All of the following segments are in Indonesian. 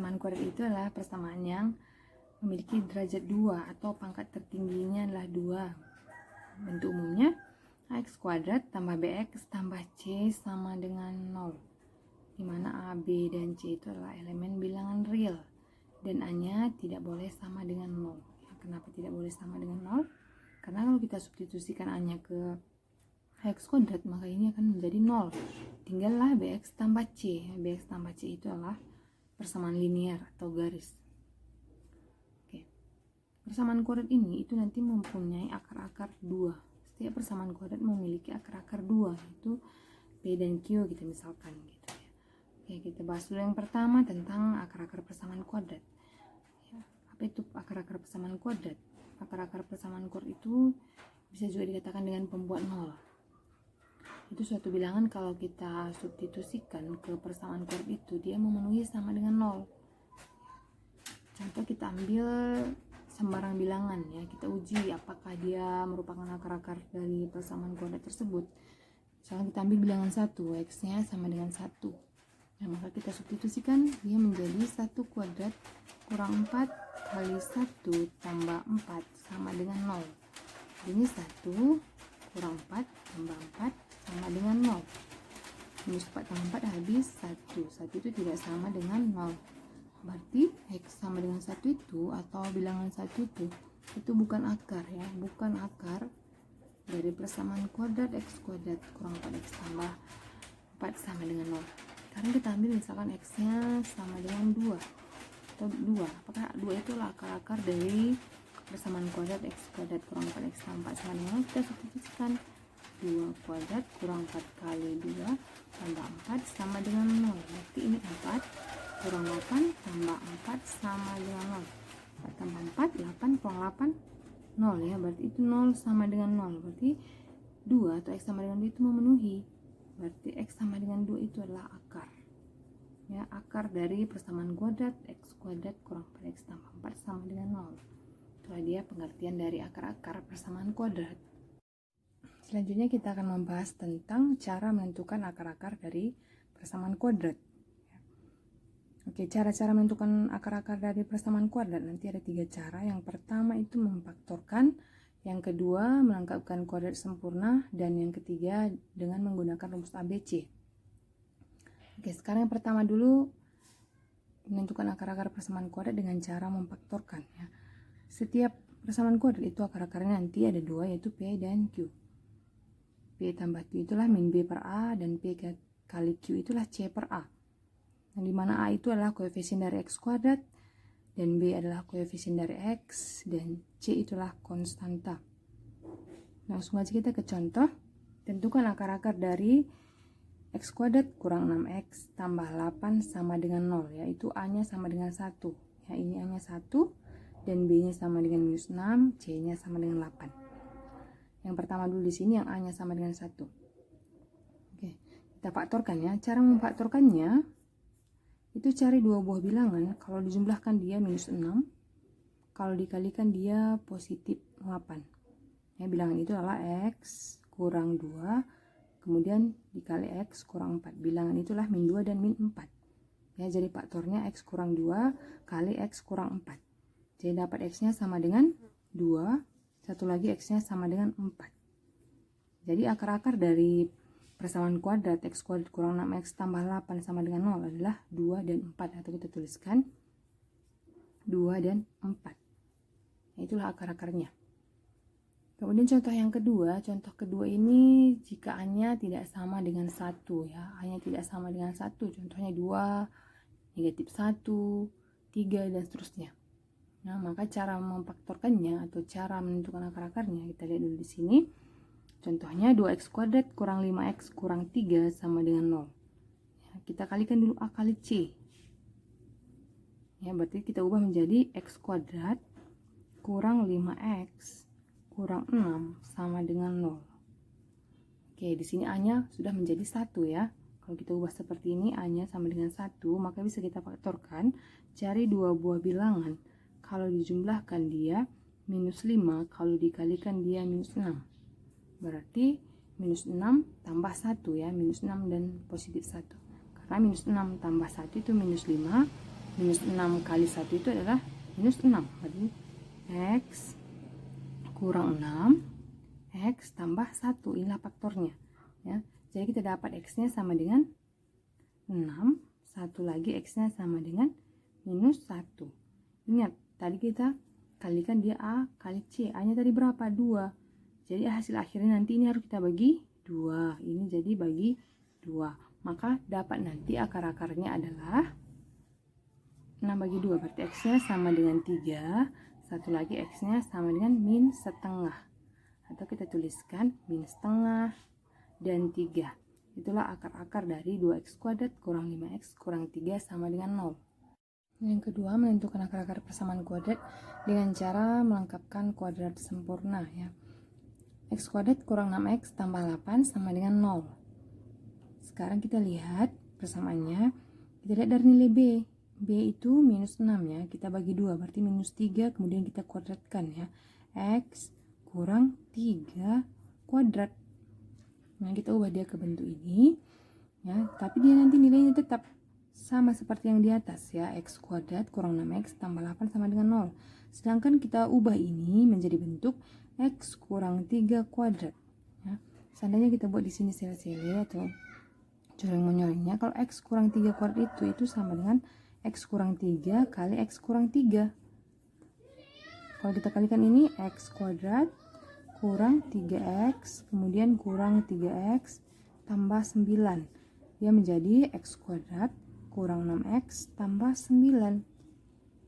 Persamaan kuadrat itu adalah persamaan yang memiliki derajat 2 atau pangkat tertingginya adalah 2. Bentuk umumnya ax kuadrat tambah bx tambah c sama dengan 0, di mana a, b, dan c itu adalah elemen bilangan real dan a-nya tidak boleh sama dengan 0. Kenapa tidak boleh sama dengan 0? Karena kalau kita substitusikan a-nya ke x kuadrat, maka ini akan menjadi 0. Tinggallah bx tambah c. Bx tambah c itu adalah persamaan linear atau garis. Oke. Persamaan kuadrat ini itu nanti mempunyai akar-akar 2. Setiap persamaan kuadrat memiliki akar-akar 2, yaitu p dan q gitu misalkan gitu ya. Oke, kita bahas dulu yang pertama tentang akar-akar persamaan kuadrat. Ya, apa itu akar-akar persamaan kuadrat? Akar-akar persamaan kuadrat itu bisa juga dikatakan dengan pembuat 0. Itu suatu bilangan kalau kita substitusikan ke persamaan kuadrat itu dia memenuhi sama dengan 0. Contoh kita ambil sembarang bilangan ya, kita uji apakah dia merupakan akar-akar dari persamaan kuadrat tersebut. Misalnya kita ambil bilangan 1, x-nya sama dengan 1. Nah, maka kita substitusikan dia menjadi 1 kuadrat kurang 4 kali 1 tambah 4 sama dengan 0. Ini 1 kurang 4 tambah 4 sama dengan 0. Minus 4 tambah 4 habis 1. 1 itu tidak sama dengan 0. Berarti x sama dengan 1 itu atau bilangan 1 itu bukan akar ya, bukan akar dari persamaan kuadrat x kuadrat kurang 4x tambah 4 sama dengan 0. Sekarang kita ambil misalkan x-nya sama dengan 2 atau 2. Apakah 2 itu adalah akar-akar dari persamaan kuadrat x kuadrat kurang 4x tambah 4 sama dengan 0? Kita substitusikan 2 kuadrat kurang 4 kali 2 tambah 4 sama dengan 0. Berarti ini 4 kurang 8 tambah 4 sama dengan 0. 4 tambah 4, 8 kurang 8, 0 ya. Berarti itu 0 sama dengan 0. Berarti 2 atau x sama dengan 2 itu memenuhi. Berarti x sama dengan 2 itu adalah akar. Ya, akar dari persamaan kuadrat x kuadrat kurang 4x tambah 4 sama dengan 0. Itulah dia pengertian dari akar-akar persamaan kuadrat. Selanjutnya kita akan membahas tentang cara menentukan akar-akar dari persamaan kuadrat. Oke, cara-cara menentukan akar-akar dari persamaan kuadrat nanti ada 3 cara. Yang pertama itu memfaktorkan, yang kedua melengkapkan kuadrat sempurna, dan yang ketiga dengan menggunakan rumus ABC. Oke, sekarang yang pertama dulu menentukan akar-akar persamaan kuadrat dengan cara memfaktorkan ya. Setiap persamaan kuadrat itu akar-akarnya nanti ada 2, yaitu P dan Q. P tambah Q itulah min B per A, dan P kali Q itulah C per A. Nah, dimana A itu adalah koefisien dari X kuadrat, dan B adalah koefisien dari X, dan C itulah konstanta. Langsung aja kita ke contoh. Tentukan akar-akar dari X kuadrat kurang 6X tambah 8 sama dengan 0, yaitu A-nya sama dengan 1. Ya, ini A-nya 1, dan B-nya sama dengan minus 6, C-nya sama dengan 8. Yang pertama dulu di sini yang A-nya sama dengan 1. Oke, kita faktorkan ya. Cara memfaktorkannya itu cari 2 buah bilangan. Kalau dijumlahkan dia minus 6, kalau dikalikan dia positif 8. Ya, bilangan itu adalah X kurang 2, kemudian dikali X kurang 4. Bilangan itulah min 2 dan min 4. Ya, jadi faktornya X kurang 2 kali X kurang 4. Jadi dapat X-nya sama dengan 2. Satu lagi X-nya sama dengan 4. Jadi akar-akar dari persamaan kuadrat X kuadrat kurang 6X tambah 8 sama dengan 0 adalah 2 dan 4. Atau kita tuliskan 2 dan 4. Nah, itulah akar-akarnya. Kemudian contoh yang kedua. Contoh kedua ini jika A-nya tidak sama dengan 1 ya. A-nya tidak sama dengan 1. Contohnya 2, negatif 1, 3, dan seterusnya. Nah, maka cara memfaktorkannya atau cara menentukan akar-akarnya kita lihat dulu di sini. Contohnya 2x kuadrat kurang 5x kurang 3 sama dengan 0. Ya, kita kalikan dulu A kali C. Ya, berarti kita ubah menjadi x kuadrat kurang 5x kurang 6 sama dengan 0. Oke, di sini A-nya sudah menjadi 1 ya. Kalau kita ubah seperti ini, A-nya sama dengan 1, maka bisa kita faktorkan. Cari 2 buah bilangan. Kalau dijumlahkan dia minus 5, kalau dikalikan dia minus 6. Berarti minus 6 tambah 1 ya, minus 6 dan positif 1. Karena minus 6 tambah 1 itu minus 5, minus 6 kali 1 itu adalah minus 6. Berarti X kurang 6, X tambah 1. Inilah faktornya. Ya. Jadi kita dapat X-nya sama dengan 6. Satu lagi X-nya sama dengan minus 1. Ingat, tadi kita kalikan dia A kali C. A-nya tadi berapa? 2. Jadi hasil akhirnya nanti ini harus kita bagi 2. Ini jadi bagi 2. Maka dapat nanti akar-akarnya adalah 6 bagi 2. Berarti X-nya sama dengan 3. Satu lagi X-nya sama dengan min setengah. Atau kita tuliskan min setengah dan 3. Itulah akar-akar dari 2x kuadrat kurang 5x kurang 3 sama dengan 0. Yang kedua, menentukan akar-akar persamaan kuadrat dengan cara melengkapkan kuadrat sempurna. Ya. X kuadrat kurang 6x tambah 8 sama dengan 0. Sekarang kita lihat persamaannya. Kita lihat dari nilai B. B itu minus 6 ya. Kita bagi 2, berarti minus 3. Kemudian kita kuadratkan ya. X kurang 3 kuadrat. Nah, kita ubah dia ke bentuk ini ya, tapi dia nanti nilainya tetap sama seperti yang di atas ya, X kuadrat kurang 6x tambah 8 sama dengan 0. Sedangkan kita ubah ini menjadi bentuk X kurang 3 kuadrat ya. Seandainya kita buat di sini sele-sele atau coreng-menyorengnya, kalau X kurang 3 kuadrat itu sama dengan X kurang 3 kali X kurang 3. Kalau kita kalikan ini, X kuadrat kurang 3x, kemudian kurang 3x tambah 9. Dia menjadi x kuadrat kurang 6x tambah 9.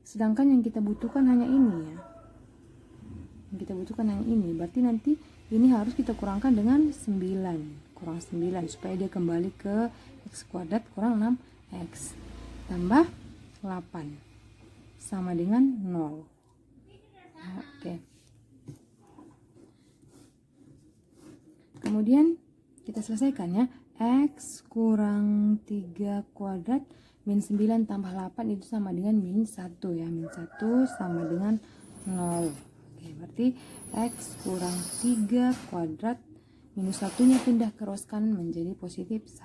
Sedangkan yang kita butuhkan hanya ini ya. Yang kita butuhkan hanya ini. Berarti nanti ini harus kita kurangkan dengan 9. Kurang 9 supaya dia kembali ke x kuadrat kurang 6x tambah 8 sama dengan 0. Oke. Kemudian kita selesaikan ya. X kurang 3 kuadrat min 9 tambah 8 itu sama dengan min 1 ya. Min 1 sama dengan 0. Oke, berarti X kurang 3 kuadrat minus 1-nya pindah ke ruas kanan menjadi positif 1.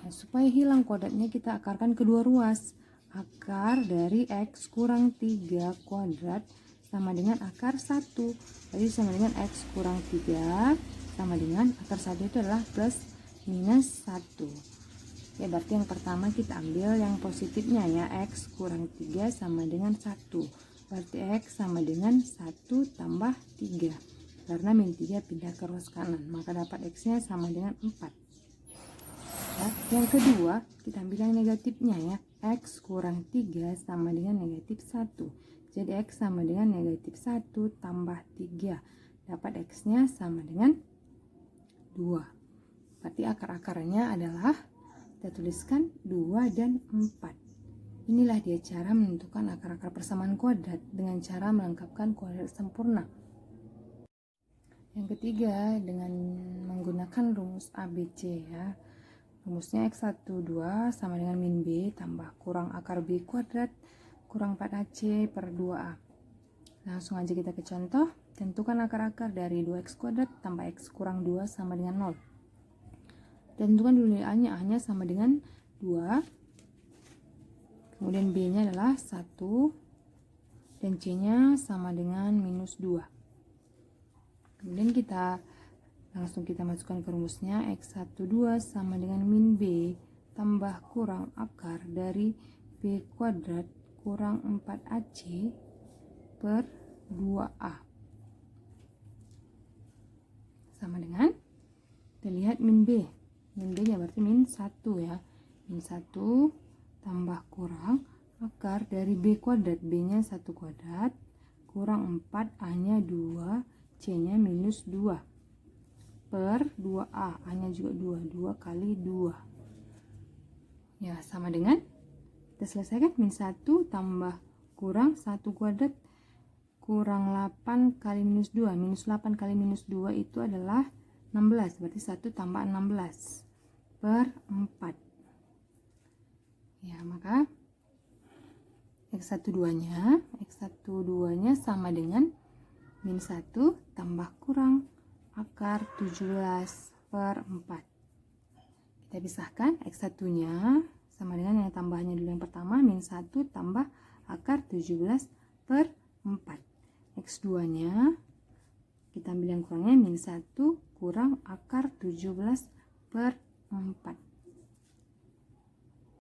Nah, supaya hilang kuadratnya kita akarkan kedua ruas. Akar dari X kurang 3 kuadrat sama dengan akar 1. Jadi sama dengan X kurang 3 sama dengan akar 1 itu adalah plus minus 1. Ya, berarti yang pertama kita ambil yang positifnya ya. X kurang 3 sama dengan 1. Berarti X sama dengan 1 tambah 3. Karena min 3 pindah ke ruas kanan. Maka dapat X-nya sama dengan 4. Ya, yang kedua kita ambil yang negatifnya ya. X kurang 3 sama dengan negatif 1. Jadi X sama dengan negatif 1 tambah 3. Dapat X-nya sama dengan 2. Berarti akar-akarnya adalah kita tuliskan 2 dan 4. Inilah dia cara menentukan akar-akar persamaan kuadrat dengan cara melengkapkan kuadrat sempurna. Yang ketiga dengan menggunakan rumus ABC ya. Rumusnya X12 sama dengan min B tambah kurang akar B kuadrat kurang 4AC per 2A. Langsung aja kita ke contoh. Tentukan akar-akar dari 2x kuadrat tambah x kurang 2 sama dengan 0. Tentukan dulu nilai A-nya. A-nya sama dengan 2. Kemudian B-nya adalah 1. Dan C-nya sama dengan minus 2. Kemudian langsung kita masukkan ke rumusnya. X12 sama dengan min B tambah kurang akar dari B kuadrat kurang 4AC per 2A. Sama dengan kita lihat min B. Min B nya berarti min 1 ya. Min 1 tambah kurang akar dari B kuadrat. B nya 1 kuadrat kurang 4, A nya 2, C nya minus 2 per 2A. A nya juga 2 kali 2 ya, sama dengan kita selesaikan min 1 tambah kurang 1 kuadrat kurang 8 kali minus 2. Minus 8 kali minus 2 itu adalah 16. Berarti 1 tambah 16 per 4. Ya, maka X12-nya sama dengan min 1 tambah kurang akar 17 per 4. Kita pisahkan X1-nya sama dengan yang tambahannya dulu yang pertama min min 1 tambah akar 17 per 4. X2 nya kita ambil yang kurangnya, min 1 kurang akar 17 per 4.